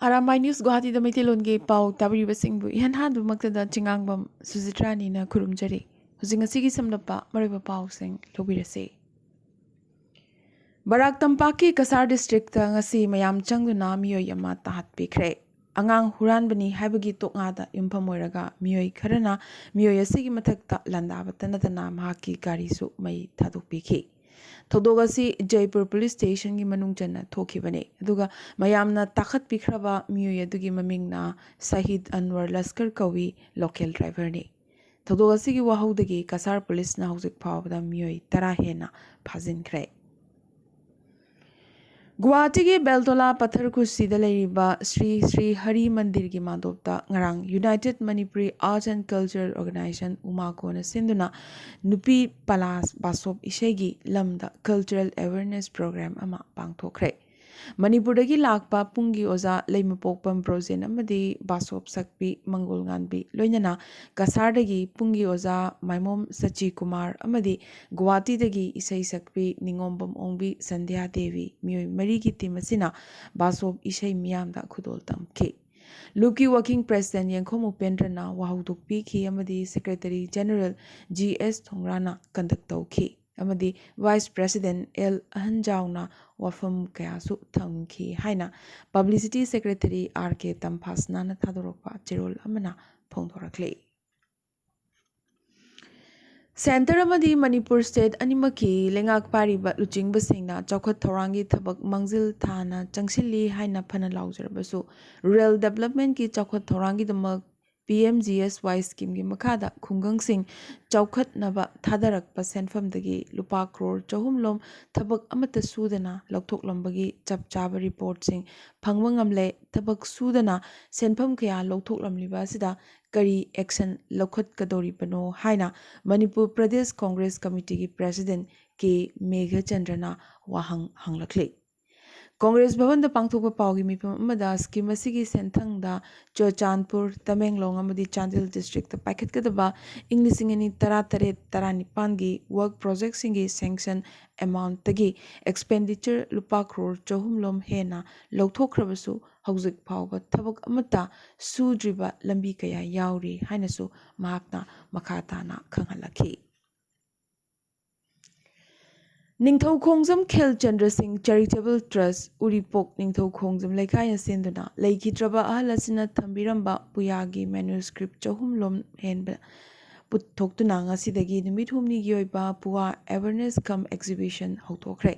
Arambai News Guwahati the Maitilonge Pau Tabiribasingbu Ihan Handumakta the Chingangbam Suzitrani na Kurumjari Huzingasigi Samdapa Mariba Pau Sing Lobirase Barak Tampaki Kasar District ngasi mayam changduna miyoy ama tahat pikre Angang huran bani habagi tokngada yumpamoiraga miyoy kharana miyoy asigi mathakta landabatanatana mahaki garisu mai thaduk pikhi Todogasi Jaipur Police Station gi manung janna thokibane aduga mayamna takhat pikhraba miyoy adugi mamingna Sahid Anwar Laskar kawi local driver ne Todogasi gi wahaudagi Kasar Police na hauzik phawda miyoy tara hena phajinkre Guwahati gi Beltola Pathar Kusi da leiriba Sri Hari Mandir gi madopta ngarang United Manipuri Arts and Culture Organization Umako na sinduna Nupi Palas Basop Ishegi Lamda Cultural Awareness Program ama pangthokre Manipurdagi lakpa pungi oza leimapokpam projen amadi Basop Sakpi Mangol Nganbi loinana Kasardagi pungi oza Maimom Sachi Kumar amadi Guwahati dagi Isai Sakpi Ningombam Ongbi Sandhya Devi Mioy Marigi Timasina Basop Isai Miyamda Khudol Tamki Luki Working President Yankhomu Pendrana Wahuduk Piki amadi Secretary General G.S. Thongrana conduct tauki amadi Vice President L. Ahanjauna wafam kayasu thamki haina Publicity Secretary R.K. Tampasna na thadorokpa chirol amana phongthorakle Center amadi Manipur State animaki lengak pariba luchingbasingna chawkhat thorangi thabak mangzil thana changsilli haina phana laujarabasu Rural Development ki chawkhat thorangi damak PMGSY scheme gi makada khungangsing chawkhat naba thadarakpa senfamdagi lupa crore chahumlom thabak amata sudana lokthoklombagi chapchaba report sing phangwangamle thabak sudana senfam kya lokthoklamliba sida kari action lokhat kadori pano haina Manipur Pradesh Congress Committee ki President K Megha Chandrana wahang hanglakle Congress Bhavan da pangthokpa pawgi mipam amada scheme asigi senthangda Churchandpur Tamenglong amadi Chandil district da paikhatkadaba Englishingani taratare taranipan work project singi sanction amount tagi expenditure lupa crore chahumlom hena lokthokrabasu hauzik phawba thabak amata sudriba lambi kaya yauri hainasu mahakna makhatana khanghalakhi Ningthau Khongjam Khel Chandra Singh Charitable Trust Uripok Ningthau Khongjam Laikaya Senduna Laikhitraba Ahalasina Thambiramba Puyagi Manuscript Chahumlom Henba Puthoktuna Ngasidagi Numit Humni gi oiba Puwa Awareness Cum Exhibition Hautokre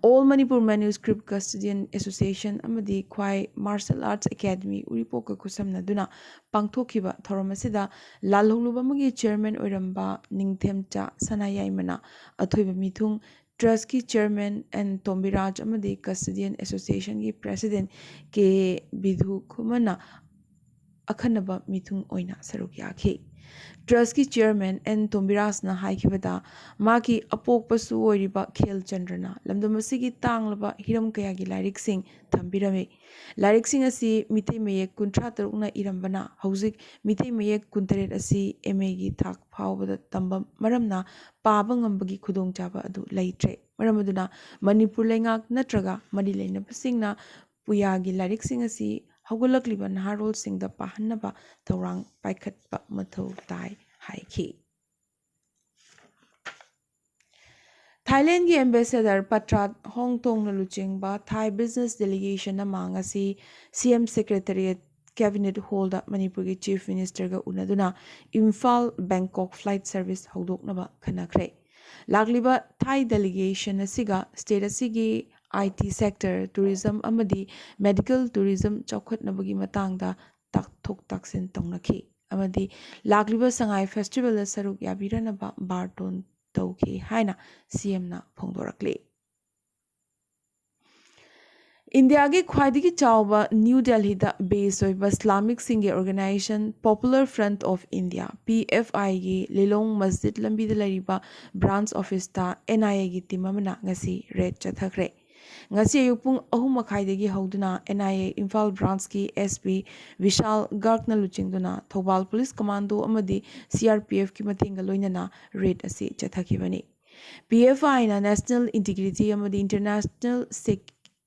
All Manipur Manuscript Custodian Association amadi Khwai Martial Arts Academy Uripok Kusamna duna pangthokiba thoramasida lalholubamagi chairman oiramba Ningthemcha Sanayaimana athoiba mithung Trust ki chairman and Tombiraj amadi Custodian Association ki president ke Bidhu Kumana akhanaba mithung oina saruk yakhi Trust ki chairman and Tombiraj na haikibada maki apok pasu oiriba Khel Chandrana lamdamasigi tanglaba hiram kaya gi lyric sing thambirame lyric sing asi mitei mayek kuntra tarukna irambana hauzik mitei mayek kuntaret asi MA gi thak phawbada tamba maramna paba ngambagi khudong chaba adu leitre maramaduna Manipur lengak natraga mari leinapasingna puyagi lyric sing asi haugalakliba naharol singda pahannaba thorang paikhatpa mathau tai haiki Thailand ki ambassador Patrat Hongtong na luchingba Thai business delegation na mangasi CM Secretariat Cabinet Hall da Manipur ki Chief Minister ga unaduna Imphal Bangkok flight service haudoknaba khanakre Lagliba Thai delegation asiga state asigi IT sector tourism amadi medical tourism chawkhatnabagi matangda takthok taksin tongnakhi amadi lagliba sangai festival da saruk yabiranaba barton tauki haina CM na phongdorakle India ki khwaidagi chawba New Delhi da base oiba Islamic Singh organization Popular Front of India PFI gi Lilong Masjid lambi da lariba branch office ta NIA gi timamana ngasi red chathakre ngasi ayupung ahum makhaidagi hauduna NIA Imphal branch ki SP Vishal Garg na luchingduna Thobal Police Commando amadi CRPF ki matenga loinana red asi chathakibani PFI na National Integrity amadi International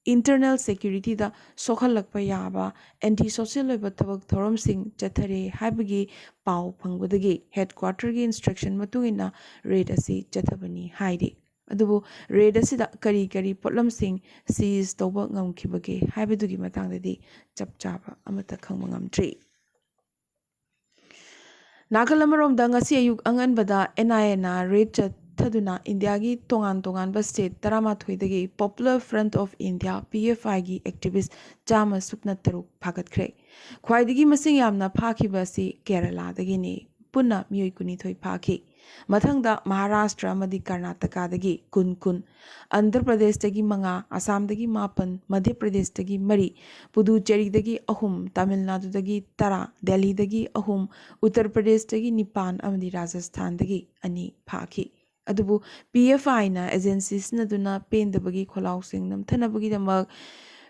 internal security da sokhalakpa yaba anti social oiba thabak thoramsing chathare haibagi pau phangbadagi headquarter gi instruction matungina raid asi chathabani haidi adubu raid asida kari potlamsing seize tawba ngamkhibage haibadugi matangdadi chapchaba amata khangma ngamtri Nagalamarom dangasi ayuk anganbada NIA na raid chathaduna India gi tongan state tarama thoidagi Popular Front of India PFI gi activist chama sukna taruk phagatkhre khwaidagi masing yamna phakhiba si Kerala dagi ni punna miyoi kuni thoi phakhi mathangda Maharashtra amadi Karnataka dagi kun Andhra Pradesh dagi manga Assam dagi mapan Madhya Pradesh dagi mari Puducherry dagi ahum Tamil Nadu dagi tara Delhi dagi ahum Uttar Pradesh dagi nipan amadi Rajasthan dagi ani phakhi adubu PFI na agencies na duna pendabagi kholausing namthanabagi damak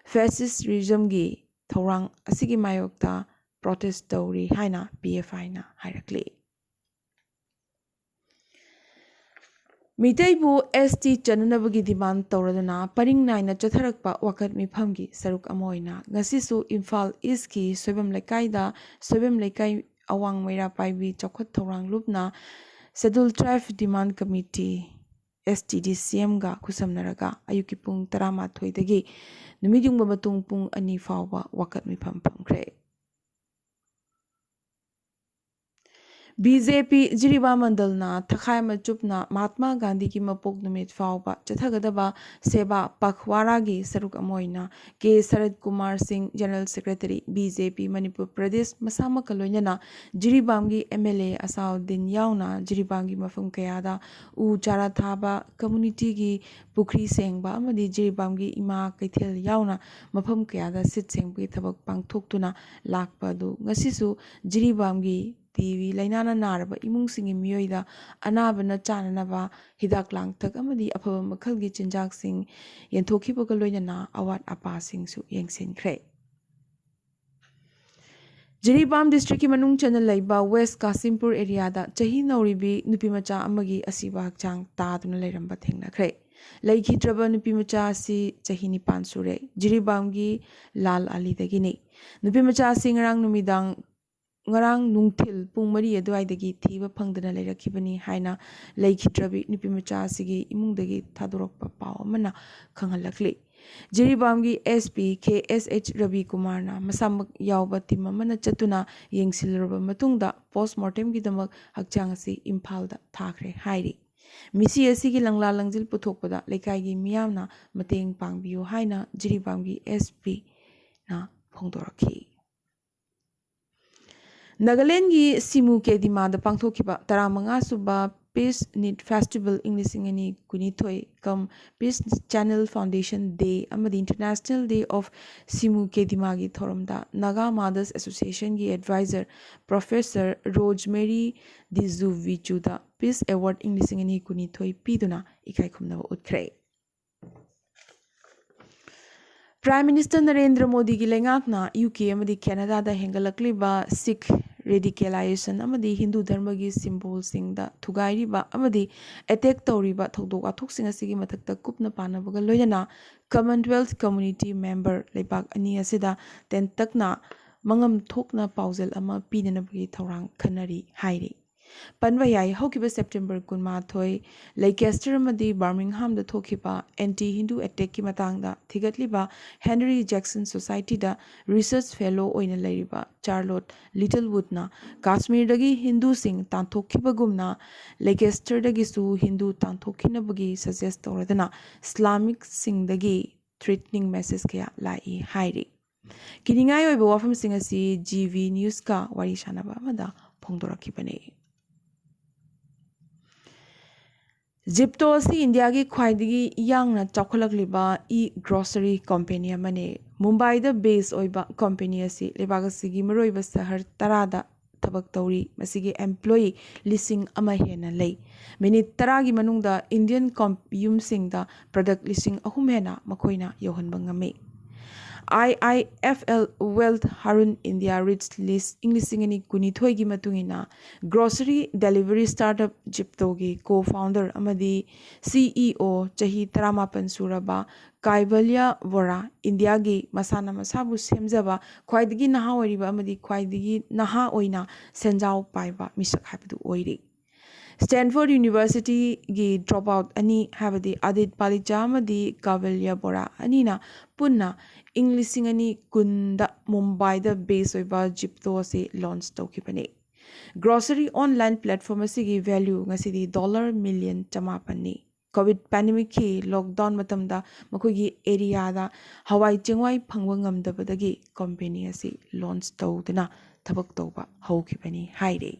fascist regime gi thorang asigi mayokta protest tawri haina PFI na hairakli Mitaibu ST chananabagi demand tawraduna paring naina chatharakpa wakat mifamgi saruk amoina ngasisu Imphal East ki soibam laikai awang meira paibi chokhat thorang lupna Scheduled Tribe Demand Committee STDCM ga kusamnaraga ayuki pung 11 dagi numidung matung pung 2 fawba wakat mifam phamkhre BJP Jiriba Mandalna Thakai Machupna Mahatma Gandhi ki mapok numit fawba chathagadaba seba pakhwara gi saruk amoina K Sarat Kumar Singh General Secretary BJP Manipur Pradesh masama kaloinana Jiribam gi MLA Asauddin yauna Jiribam gi mafam kayada u chara thaba community gi pukri sengba amadi Jiribam gi ima kaithel yauna mafam kayada sit sengbi thabak pangthoktuna lakpa du ngasisu Jiribam gi TV lainana naraba imung singi miyoida anabana chananaba hidak langthak amadi afaba makhalgi chinjak sing yenthokibaga loinana awat apa sing su yengsinkhre Jiribam district ki manung channel laiba West Kasimpur area da chahi nauribi nupimacha amagi asiba hakchang taduna lairamba thengnakhre laikhidraba nupimacha si chahi nipan sure Jiribam gi Lal Ali dagini nupimacha singrang numidang ngarang nungthil pung mari adwaidagi thiba phangdana lairakibani haina laikhidrabi nupimacha sigi imungdagi thadorokpa paw amana khanghalakli Jiribam gi SP KSH Ravi Kumar na masamak yawba tim amana chatuna yengsilraba matungda postmortem gi damak hakchang asi Imphal da thakre hairi misi asigi langla langjil puthokpada laikai gi miyamna mateng pangbiyo haina Jiribam gi SP na phongdorakhi Nagaland gi Simu ke dimada pangthokiba 15 suba Peace Knit Festival Inglisingani Kunithoi kam Peace Channel Foundation Day amadi International Day of Simu ke dimagi thoramda Naga Mothers Association gi advisor Professor Rosemary Dizuvichuda Peace Award Inglisingani Kunithoi piduna ikai khumnaba utkre Prime Minister Narendra Modi ki lengakna UK amadi Canada da hengalakliba Sikh radicalization amadi Hindu dharma gi symbol singda thugairiba amadi attack tawriba thodok athok sing asigi mathakta kupna panabaga loyana Commonwealth Community Member leibak ani asida tentakna mangam thokna paujal ama pinanabagi thorang khanari hairi Panwa yai hokiba September 12 Leicester amadi Birmingham da thokiba anti-Hindu attack ki matangda thigatliba Henry Jackson Society da research fellow oina lairiba Charlotte Littlewood na Kashmir dagi Hindu sing tanthokibagumna Leicester dagi su Hindu tanthokhinabagi suggest tawradana Islamic sing dagi threatening message kaya lai hairi kiningai oiba wafam sing asi GV News ka wari sanaba amada phongdorakibane Zipto si India gi khwaidigi yang na chakholakliba e-grocery company amane Mumbai da base oiba company asi lebagasi gi maroiba sahar tarada thabak tawri masigi employee lising ama hena lei minute taragi manungda Indian yum singda product lising ahum hena makoina yohanba ngame IIFL Wealth Harun India Rich List Inglisingani Kunithoigi Matungina Grocery Delivery Startup Jiptogi Co-founder Amadi CEO Chahi Taramapan Suraba Kaivalya Vora India gi Masana Masabu Semzaba Kwaidigi Naha Oriba Amadi Kwaidigi Naha Oina Senjao Paiba Misak Hapidu Oiri Stanford University gi dropout ani habadi Adit Palicha amadi Kaivalya Vora Anina Punna English ani kunda Mumbai da base oiba Jipto se launch tokipani grocery online platform asigi value ngasidi $1 million chamapani COVID pandemic ki lockdown matamda makogi area da hawai chengwai phangwa ngamdabadagi company asi launch tawduna thabak tawba hawkipani haire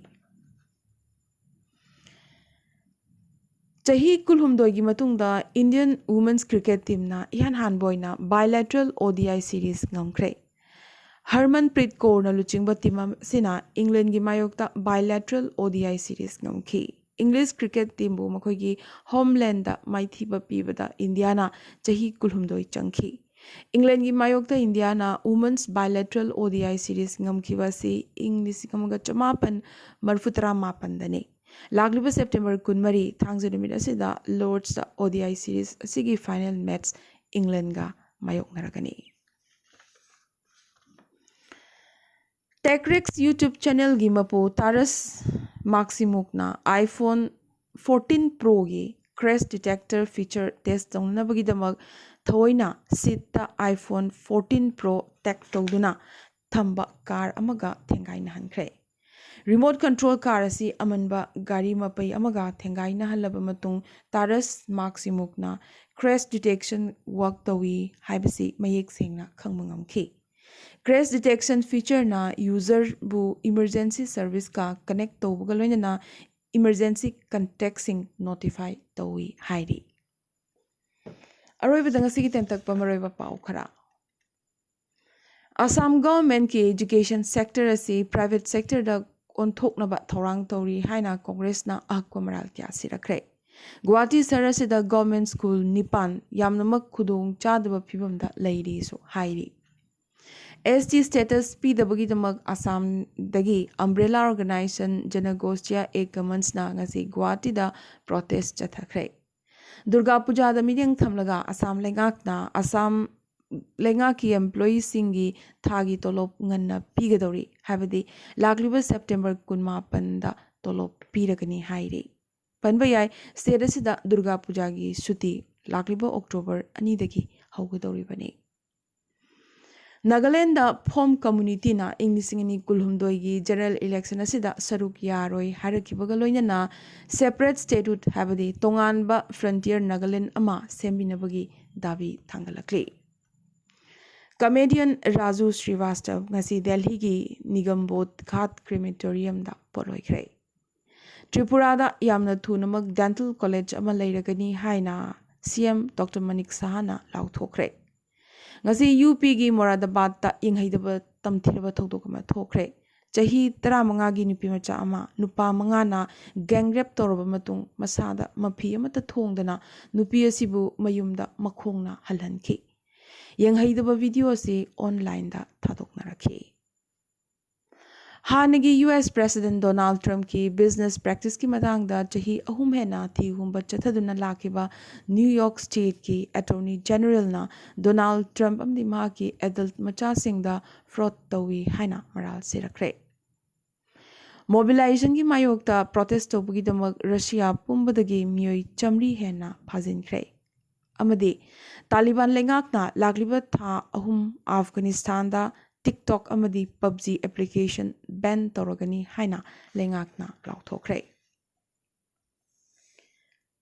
Chahi kulhumdoigi matungda Indian women's cricket team na ihan hanboina bilateral ODI series ngamkre Harmanpreet Kaur na luchingba team sina England gi mayokta bilateral ODI series ngamki English cricket team bu makoigi homeland da maithiba pibada India na chahi kulhumdoi changki England gi mayokta India na women's bilateral ODI series ngamkiba si English kamaga chamapan marfutra mapan dane Lagliba September Kunmari Thangzanumit asida Lords the ODI series asigi final match England ga mayok narakani. TechRex YouTube channel gi mapo Taras Maximukna iPhone 14 Pro gi crash detector feature test dongnabagi damag thoina sita iPhone 14 Pro tech tawduna thamba car amaga thengai nahankre. Remote control car asi amanba gari mapai amaga thengai na halaba matung Taras Maximukna crash detection work tawi haibasi mayek sengna khangmangamki crash detection feature na user bu emergency service ka connect tawbuga loinana emergency contacting notify tawi hairi aroibada ngasi ki tentak pamaroiba pau khara Assam government ki education sector asi private sector da onthoknaba thorang tori haina congress na akwamaral kya sirakre Guwahati sarasida government school nipan yamnamak khudong chadaba phibamda leiri so hairi ST status pidabagi damak Assam dagi umbrella organization Janagostia Ekamans na ngasi Guwahati da protest chathakre Durga Puja da mideng thamlaga Assam lengak na Assam Lengaki employees singi thagi tolop nganna pigadori habadi lagliba September kunma panda tolop piragani hairi panbayai state asida Durga Puja gi suti lagliba October ani dagi haugadori bani Nagaland da Phom community na inglisingani kulhumdoi gi general election asida saruk yaroi harakibaga loinana separate statute habadi tonganba frontier Nagaland ama sembinabagi dabi thangalakli Comedian Raju Srivastav ngasi Delhi gi Nigambot Ghat crematorium da poloikre Tripura da yamna thunamak dental college ama leiragani haina CM Dr Manik Sahana lauthokre ngasi UP gi Moradabad ta inghaidaba tamthiraba thodokama thokre chahi 15 gi nupi macha ama nupa manga na gang rape toraba matung masada mafi amata thongdana nupi asibu mayumda makhongna halhanki yang haidaba video si online da thadok narakhi Hanagi US President Donald Trump ki business practice ki matang da chahi ahum hena thi humba chathaduna lakiba New York State ki Attorney General na Donald Trump amdi ma ki adult macha sing da fraud tawi haina maral sirakre Mobilization ki mayok ta protest tobugi damak Russia pumbadagi miyoi chamri hena phajinkre amadi Taliban lengakna lagliba tha ahum Afghanistan da TikTok amadi PUBG application ban torogani haina lengakna lauthokre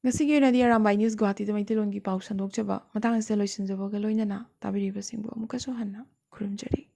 Ngasigi na di Arambai News Guwahati da maitilon gi pau sandok chaba matang se loisin jaba ga loinana tabiri basingbo amuka so hanna khurumjari